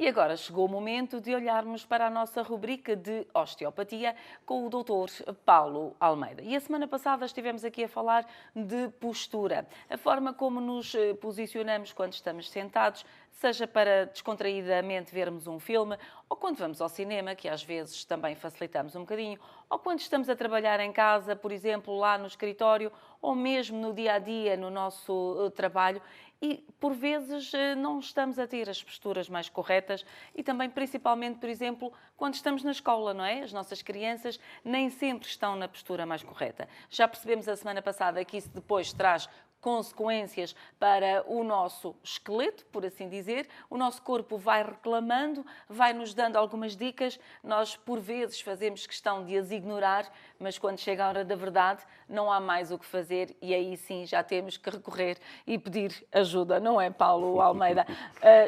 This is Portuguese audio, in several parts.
E agora chegou o momento de olharmos para a nossa rubrica de osteopatia com o Dr. Paulo Almeida. E a semana passada estivemos aqui a falar de postura, a forma como nos posicionamos quando estamos sentados, seja para descontraídamente vermos um filme, ou quando vamos ao cinema, que às vezes também facilitamos um bocadinho, ou quando estamos a trabalhar em casa, por exemplo, lá no escritório, ou mesmo no dia a dia, no nosso trabalho, e por vezes não estamos a ter as posturas mais corretas e também, principalmente, por exemplo, quando estamos na escola, não é? As nossas crianças nem sempre estão na postura mais correta. Já percebemos a semana passada que isso depois traz consequências para o nosso esqueleto, por assim dizer. O nosso corpo vai reclamando, vai nos dando algumas dicas. Nós, por vezes, fazemos questão de as ignorar, mas quando chega a hora da verdade, não há mais o que fazer e aí sim já temos que recorrer e pedir ajuda, não é, Paulo Almeida?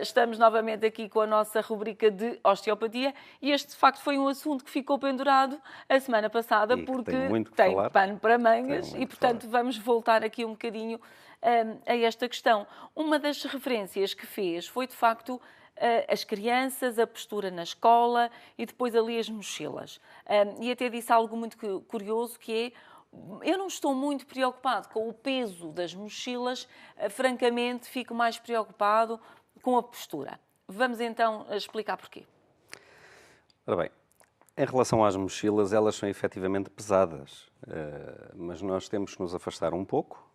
Estamos novamente aqui com a nossa rubrica de osteopatia e este, de facto, foi um assunto que ficou pendurado a semana passada porque tem pano para mangas e, portanto, vamos voltar aqui um bocadinho a esta questão. Uma das referências que fez foi, de facto, as crianças, a postura na escola e depois ali as mochilas. E até disse algo muito curioso que é: eu não estou muito preocupado com o peso das mochilas, francamente fico mais preocupado com a postura. Vamos então explicar porquê. Ora bem, em relação às mochilas, elas são efetivamente pesadas, mas nós temos que nos afastar um pouco,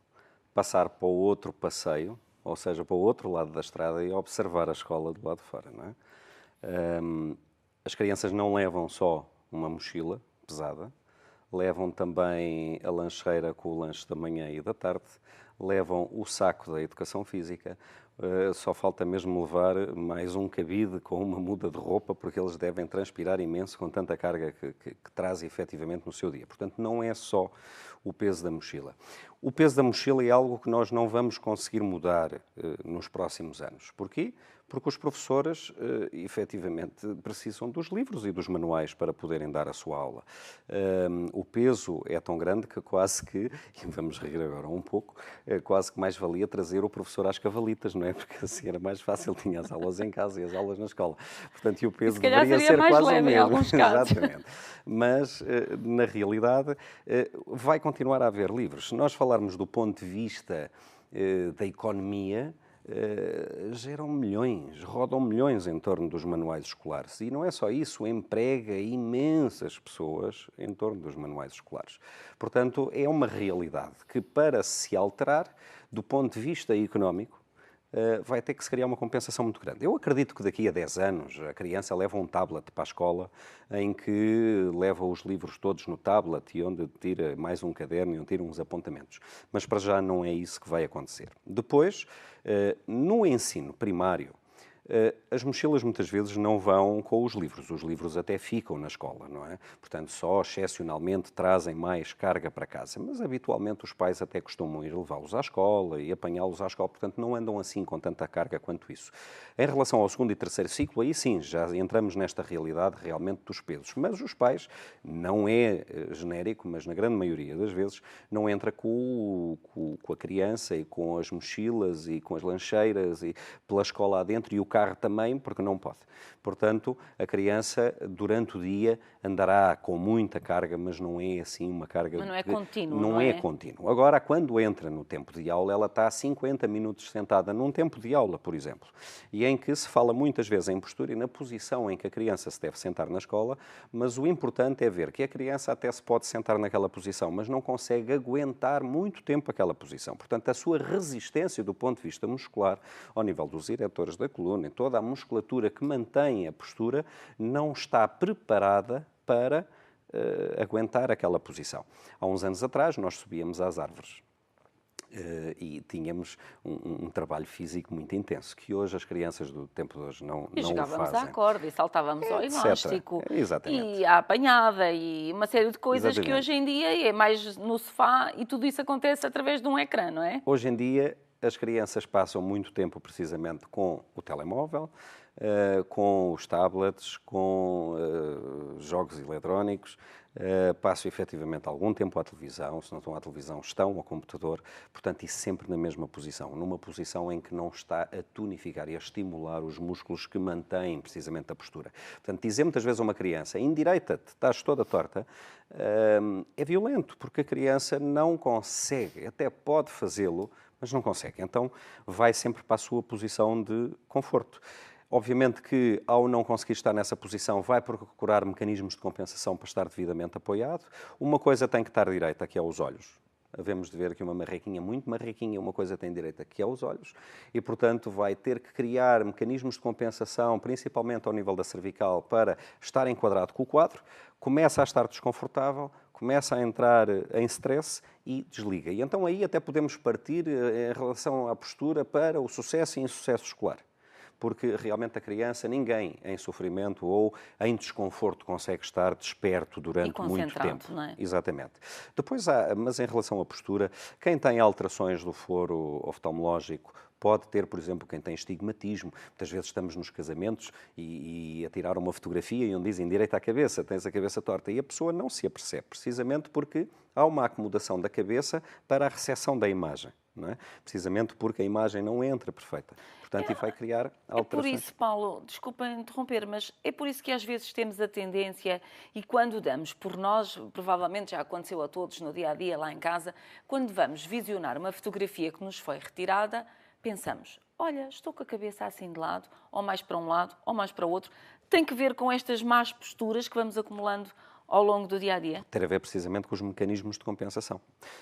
passar para o outro passeio, ou seja, para o outro lado da estrada e observar a escola do lado de fora, não é? As crianças não levam só uma mochila pesada, levam também a lancheira com o lanche da manhã e da tarde, levam o saco da educação física, só falta mesmo levar mais um cabide com uma muda de roupa, porque eles devem transpirar imenso com tanta carga que traz efetivamente no seu dia. Portanto, não é só o peso da mochila. O peso da mochila é algo que nós não vamos conseguir mudar nos próximos anos. Porquê? Porque os professores, efetivamente, precisam dos livros e dos manuais para poderem dar a sua aula. O peso é tão grande que quase que, e vamos rir agora um pouco, quase que mais valia trazer o professor às cavalitas, não é? Porque assim era mais fácil, tinha as aulas em casa e as aulas na escola. Portanto, e o peso deveria ser quase o mesmo. Em alguns casos. Exatamente. Mas, na realidade, vai continuar a haver livros. Se nós falarmos do ponto de vista da economia, geram milhões, rodam milhões em torno dos manuais escolares. E não é só isso, emprega imensas pessoas em torno dos manuais escolares. Portanto, é uma realidade que, para se alterar, do ponto de vista económico, vai ter que se criar uma compensação muito grande. Eu acredito que daqui a 10 anos a criança leva um tablet para a escola em que leva os livros todos no tablet e onde tira mais um caderno e onde tira uns apontamentos. Mas para já não é isso que vai acontecer. Depois, no ensino primário, as mochilas muitas vezes não vão com os livros até ficam na escola, não é? Portanto, só excepcionalmente trazem mais carga para casa, mas habitualmente os pais até costumam ir levá-los à escola e apanhá-los à escola, portanto não andam assim com tanta carga quanto isso. Em relação ao segundo e terceiro ciclo, aí sim, já entramos nesta realidade realmente dos pesos, mas os pais, não é genérico, mas na grande maioria das vezes, não entra com a criança e com as mochilas e com as lancheiras e pela escola adentro e o carro também, porque não pode. Portanto, a criança, durante o dia, andará com muita carga, mas não é assim uma carga... Mas não é contínuo, não é contínuo. Agora, quando entra no tempo de aula, ela está 50 minutos sentada num tempo de aula, por exemplo, e em que se fala muitas vezes em postura e na posição em que a criança se deve sentar na escola, mas o importante é ver que a criança até se pode sentar naquela posição, mas não consegue aguentar muito tempo aquela posição. Portanto, a sua resistência do ponto de vista muscular, ao nível dos eretores da coluna, toda a musculatura que mantém a postura, não está preparada para aguentar aquela posição. Há uns anos atrás, nós subíamos às árvores e tínhamos um trabalho físico muito intenso, que hoje as crianças do tempo de hoje não o fazem. E jogávamos à corda, e saltávamos ao elástico, Exatamente. E à apanhada, e uma série de coisas que hoje em dia é mais no sofá, e tudo isso acontece através de um ecrã, não é? Hoje em dia, as crianças passam muito tempo precisamente com o telemóvel, com os tablets, com jogos eletrónicos, Passo efetivamente algum tempo à televisão, se não estão à televisão, estão ao computador, portanto, e sempre na mesma posição, numa posição em que não está a tonificar e a estimular os músculos que mantêm precisamente a postura. Portanto, dizer muitas vezes a uma criança, endireita-te, estás toda torta, é violento, porque a criança não consegue, até pode fazê-lo, mas não consegue. Então, vai sempre para a sua posição de conforto. Obviamente que, ao não conseguir estar nessa posição, vai procurar mecanismos de compensação para estar devidamente apoiado. Uma coisa tem que estar direita, que é os olhos. Havemos de ver aqui uma marrequinha muito marrequinha, uma coisa tem direita, que é os olhos, e, portanto, vai ter que criar mecanismos de compensação, principalmente ao nível da cervical, para estar enquadrado com o quadro. Começa a estar desconfortável, começa a entrar em stress e desliga. E então aí até podemos partir em relação à postura para o sucesso e insucesso escolar. Porque realmente a criança, ninguém em sofrimento ou em desconforto consegue estar desperto durante muito tempo. Não é? Exatamente. Depois mas em relação à postura, quem tem alterações do foro oftalmológico pode ter, por exemplo, quem tem estigmatismo. Muitas vezes estamos nos casamentos e a tirar uma fotografia e onde dizem direita à cabeça, tens a cabeça torta, e a pessoa não se apercebe, precisamente porque há uma acomodação da cabeça para a recepção da imagem. Não é? Precisamente porque a imagem não entra perfeita. Portanto, e vai criar alterações. É por isso, Paulo, desculpa interromper, mas é por isso que às vezes temos a tendência, e quando damos por nós, provavelmente já aconteceu a todos no dia-a-dia lá em casa, quando vamos visionar uma fotografia que nos foi retirada, pensamos, olha, estou com a cabeça assim de lado, ou mais para um lado, ou mais para o outro. Tem que ver com estas más posturas que vamos acumulando ao longo do dia-a-dia? Ter a ver precisamente com os mecanismos de compensação.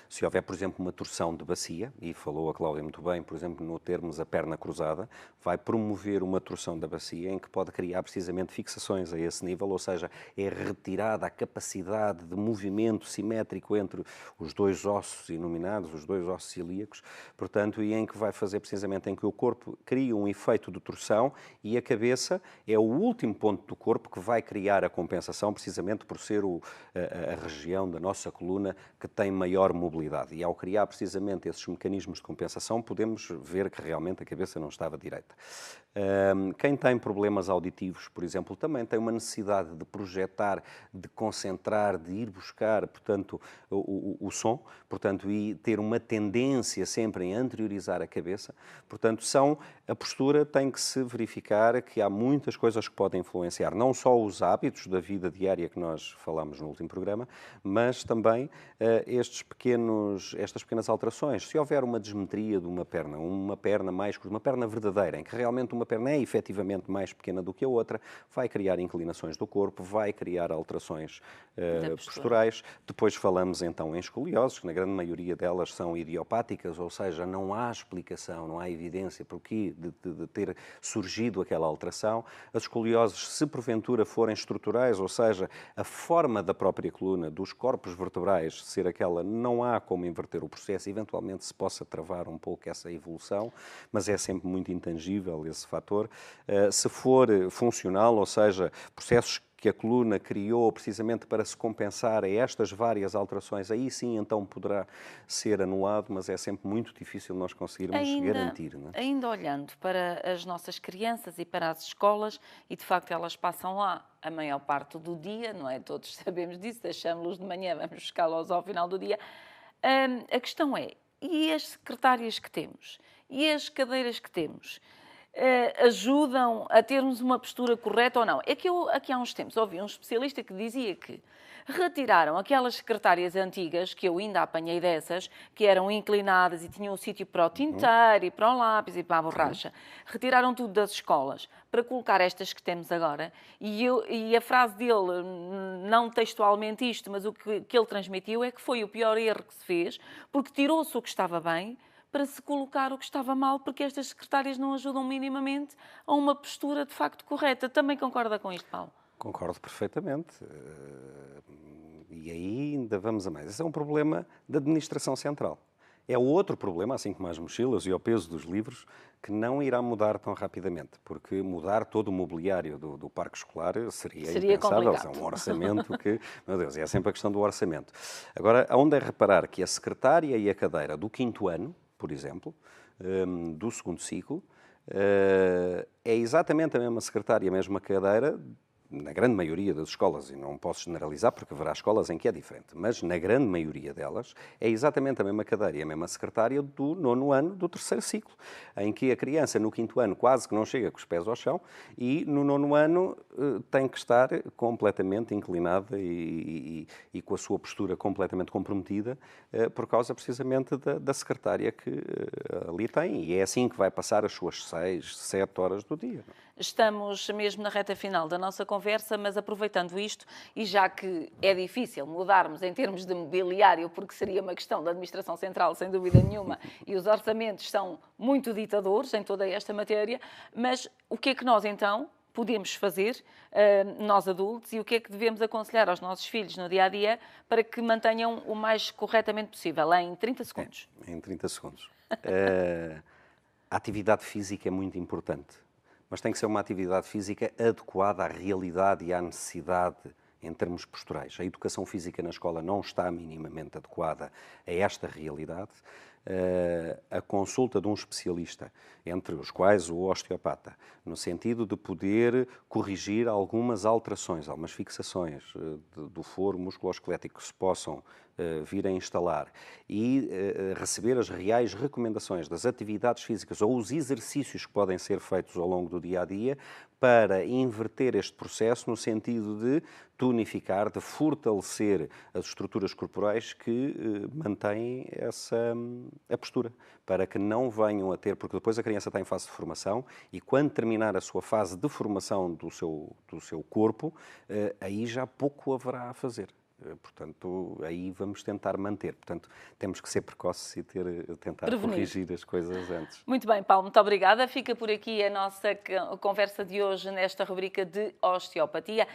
Se houver, por exemplo, uma torção de bacia, e falou a Cláudia muito bem, por exemplo, no termos a perna cruzada, vai promover uma torção da bacia em que pode criar precisamente fixações a esse nível, ou seja, é retirada a capacidade de movimento simétrico entre os dois ossos inominados, os dois ossos ilíacos, portanto, e em que vai fazer precisamente em que o corpo cria um efeito de torção e a cabeça é o último ponto do corpo que vai criar a compensação, precisamente por ser a região da nossa coluna que tem maior mobilidade. E ao criar precisamente esses mecanismos de compensação, podemos ver que realmente a cabeça não estava direita. Quem tem problemas auditivos, por exemplo, também tem uma necessidade de projetar, de concentrar, de ir buscar, portanto, o som, portanto, e ter uma tendência sempre em anteriorizar a cabeça. Portanto, a postura tem que se verificar que há muitas coisas que podem influenciar, não só os hábitos da vida diária que nós falámos no último programa, mas também estas pequenas alterações. Se houver uma desmetria de uma perna mais curta, uma perna verdadeira, em que realmente uma perna é efetivamente mais pequena do que a outra, vai criar inclinações do corpo, vai criar alterações posturais. Depois falamos então em escolioses, que na grande maioria delas são idiopáticas, ou seja, não há explicação, não há evidência por que de ter surgido aquela alteração. As escolioses, se porventura forem estruturais, ou seja, a forma da própria coluna, dos corpos vertebrais, ser aquela, não há como inverter o processo, eventualmente se possa travar um pouco essa evolução, mas é sempre muito intangível esse fator. Se for funcional, ou seja, processos que a coluna criou precisamente para se compensar a estas várias alterações, aí sim então poderá ser anulado, mas é sempre muito difícil nós conseguirmos garantir. Não é? Ainda olhando para as nossas crianças e para as escolas, e de facto elas passam lá a maior parte do dia, não é? Todos sabemos disso, deixamos-los de manhã, vamos buscá-los ao final do dia. A questão é, e as secretárias que temos? E as cadeiras que temos? Ajudam a termos uma postura correta ou não? É que eu, aqui há uns tempos, ouvi um especialista que dizia que retiraram aquelas secretárias antigas, que eu ainda apanhei dessas, que eram inclinadas e tinham um sítio para o tinteiro e para o lápis e para a borracha. Retiraram tudo das escolas para colocar estas que temos agora. E a frase dele, não textualmente isto, mas o que ele transmitiu é que foi o pior erro que se fez, porque tirou-se o que estava bem para se colocar o que estava mal, porque estas secretárias não ajudam minimamente a uma postura de facto correta. Também concorda com isto, Paulo? Concordo perfeitamente. E aí ainda vamos a mais. Esse é um problema da administração central. É outro problema, assim como as mochilas e o peso dos livros, que não irá mudar tão rapidamente, porque mudar todo o mobiliário do parque escolar seria impensável. É um orçamento que, meu Deus, é sempre a questão do orçamento. Agora, onde é reparar que a secretária e a cadeira do 5º ano, por exemplo, do 2º ciclo, é exatamente a mesma secretária, a mesma cadeira na grande maioria das escolas, e não posso generalizar porque haverá escolas em que é diferente, mas na grande maioria delas é exatamente a mesma cadeira e a mesma secretária do 9º ano do 3º ciclo, em que a criança no 5º ano quase que não chega com os pés ao chão e no 9º ano tem que estar completamente inclinada e com a sua postura completamente comprometida por causa precisamente da secretária que ali tem, e é assim que vai passar as suas 6, 7 horas do dia. Estamos mesmo na reta final da nossa conversa, mas aproveitando isto, e já que é difícil mudarmos em termos de mobiliário, porque seria uma questão da Administração Central, sem dúvida nenhuma, e os orçamentos são muito ditadores em toda esta matéria, mas o que é que nós então podemos fazer, nós adultos, e o que é que devemos aconselhar aos nossos filhos no dia-a-dia para que mantenham o mais corretamente possível, em 30 segundos? Em 30 segundos. A atividade física é muito importante, mas tem que ser uma atividade física adequada à realidade e à necessidade em termos posturais. A educação física na escola não está minimamente adequada a esta realidade. A consulta de um especialista, entre os quais o osteopata, no sentido de poder corrigir algumas alterações, algumas fixações do foro musculoesquelético que se possam vir a instalar e receber as reais recomendações das atividades físicas ou os exercícios que podem ser feitos ao longo do dia-a-dia para inverter este processo no sentido de tonificar, de fortalecer as estruturas corporais que mantêm a postura, para que não venham a ter, porque depois a criança está em fase de formação e quando terminar a sua fase de formação do seu corpo, aí já pouco haverá a fazer. Portanto, aí vamos tentar manter. Portanto, temos que ser precoces e tentar corrigir as coisas antes. Muito bem, Paulo, muito obrigada. Fica por aqui a nossa conversa de hoje nesta rubrica de osteopatia.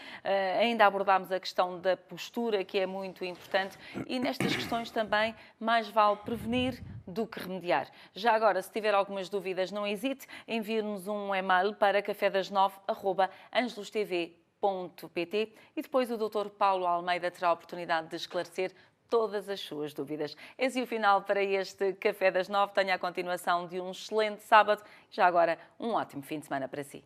Ainda abordámos a questão da postura, que é muito importante, e nestas questões também mais vale prevenir do que remediar. Já agora, se tiver algumas dúvidas, não hesite, envie-nos um e-mail para cafedas9@angelostv.pt e depois o Dr. Paulo Almeida terá a oportunidade de esclarecer todas as suas dúvidas. Esse é o final para este Café das 9. Tenha a continuação de um excelente sábado e já agora um ótimo fim de semana para si.